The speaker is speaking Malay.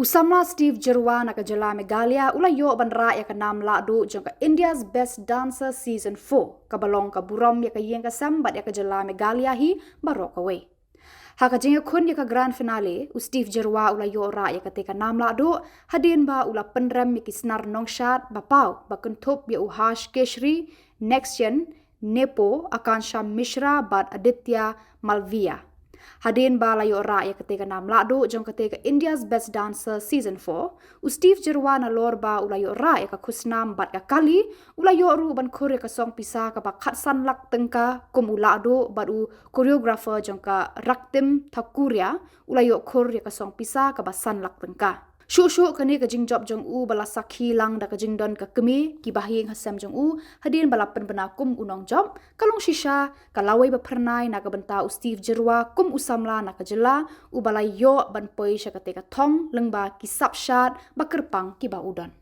Samla Steve Jyrwa nak Jylla Meghalaya ulayo banra ya kanam Lahduh jong India's Best Dancer Season 4 kabalong ka burom ya yeng ka sambat ya Jylla Meghalaya hi baroh kawei. Haka jingiakhun ya grand finale Steve Jyrwa ulayo ra ya ketika nam Lahduh Hadien ba ula pynrem ya snar nongshad bapau ba kynthup ya Harsh Keshri, Nextion, Nepo, Akanksha Mishra bat Aditya Malviya. Hadien ba layo ra ya ketika nam Lahduh jong ketika India's Best Dancer Season 4 Steve Jyrwa nalor ba ulayo ra ya ka khusnam bat ka kali ulayo ru ban khur ya ka song pisa ka ba khatsan lak tengka kum Lahduh bat u choreographer jong ka Raktim Thakuria ulayo khur ya ka song pisa ka ba san lak tengka. Shuh kani ka jingjob jong u bala sakhi lang da ka jingdon ka kemi ki bahing hasam jong u hadien bala penbena kum unong job kalong shisha kalawai ba pernai na ka benta Steve Jyrwa kum usamla na ka Jylla u bala yo ban poi sha ka teka thong lengba ki sapshat ba kerpang ki ba udon.